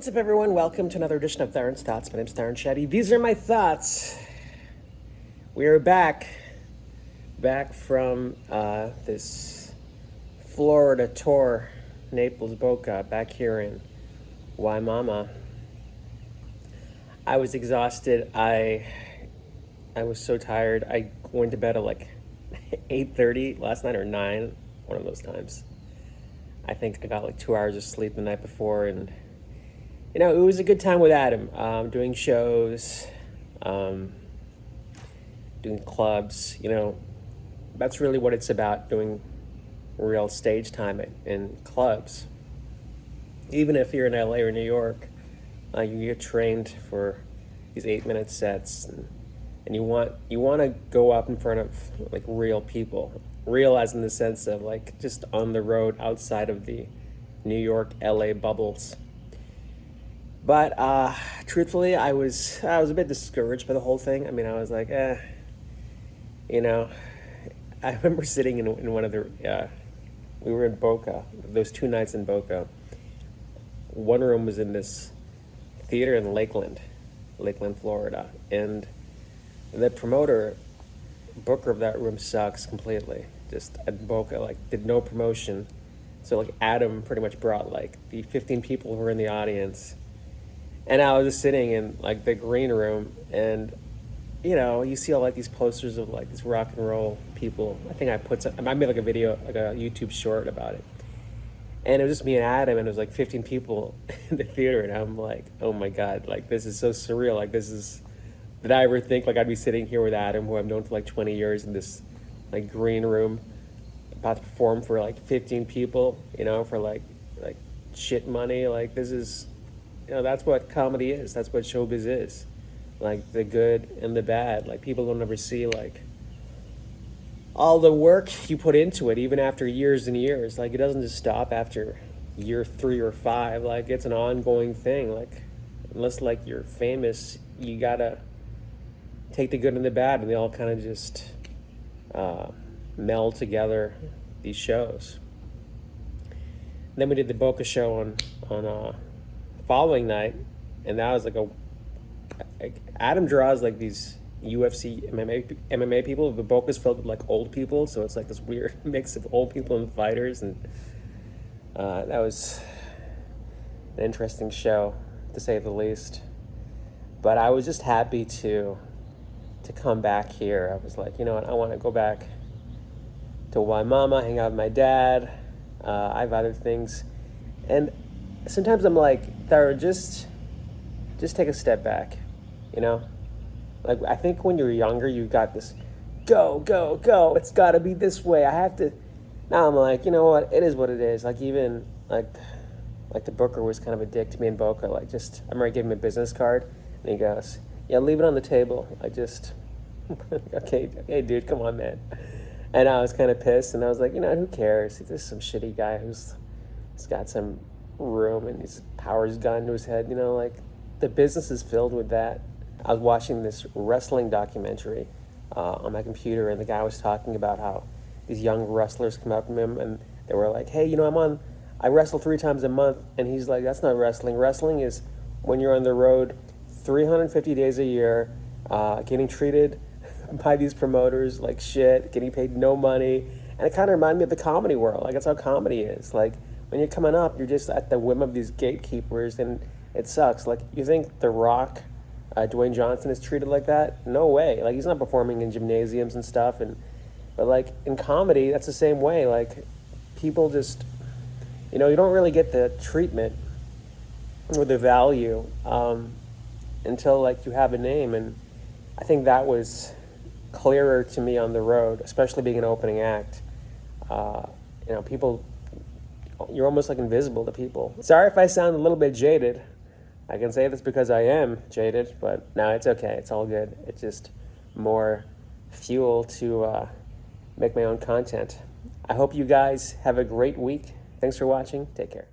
What's up, everyone? Welcome to another edition of Tarun's Thoughts. My name's Tarun Shetty. These are my thoughts. We are back from this Florida tour, Naples, Boca, back here in Waimama. I was exhausted. I was so tired. I went to bed at like 8:30 last night or 9, one of those times. I think I got like 2 hours of sleep the night before, and it was a good time with Adam, doing shows, doing clubs. That's really what it's about, doing real stage time in clubs. Even if you're in LA or New York, you get trained for these 8-minute sets, and you want to go up in front of like real people, real as in the sense of like just on the road outside of the New York, LA bubbles. But truthfully, I was a bit discouraged by the whole thing. I mean, I was like, I remember sitting in one of the, we were in Boca, those 2 nights in Boca. One room was in this theater in Lakeland, Florida. And the promoter, booker of that room sucks completely. Just at Boca, did no promotion. So Adam pretty much brought the 15 people who were in the audience. And I was just sitting in the green room, and you see all these posters of these rock and roll people. I think I made a video, a YouTube short about it. And it was just me and Adam, and it was 15 people in the theater, and I'm like, oh my God, this is so surreal. Did I ever think I'd be sitting here with Adam, who I've known for 20 years, in this green room, about to perform for 15 people, for shit money. This is, that's what comedy is. That's what showbiz is. The good and the bad. People don't ever see all the work you put into it, even after years and years. It doesn't just stop after year 3 or 5. It's an ongoing thing. Unless you're famous, you gotta take the good and the bad, and they all kind of just meld together, these shows. And then we did the Boca show on following night, and that was Adam draws these UFC MMA people, but Boca's filled with old people, so it's this weird mix of old people and fighters, and that was an interesting show, to say the least. But I was just happy to come back here. I was like, I want to go back to Waimama, hang out with my dad. I have other things, and sometimes I'm like, Tara, just take a step back, I think when you're younger, you got this, go, it's got to be this way, I have to. Now I'm like, you know what, it is what it is. Even the booker was kind of a dick to me in Boca. I remember I gave him a business card, and he goes, yeah, leave it on the table. Okay, dude, come on, man. And I was kind of pissed, and I was like, who cares? He's just some shitty guy who's got some room and his power's gone to his head. The business is filled with that. I was watching this wrestling documentary on my computer, and the guy was talking about how these young wrestlers come up to him, and they were like, hey, I wrestle 3 times a month. And he's like, that's not wrestling. Wrestling is when you're on the road 350 days a year, getting treated by these promoters like shit, getting paid no money. And it kind of reminded me of the comedy world. That's how comedy is. When you're coming up, you're just at the whim of these gatekeepers, and it sucks. You think The Rock, Dwayne Johnson, is treated like that? No way. He's not performing in gymnasiums and stuff. But in comedy, that's the same way. People just, you don't really get the treatment or the value until you have a name. And I think that was clearer to me on the road, especially being an opening act. People, you're almost invisible to people. Sorry if I sound a little bit jaded. I can say this because I am jaded, but no, it's okay. It's all good. It's just more fuel to make my own content. I hope you guys have a great week. Thanks for watching. Take care.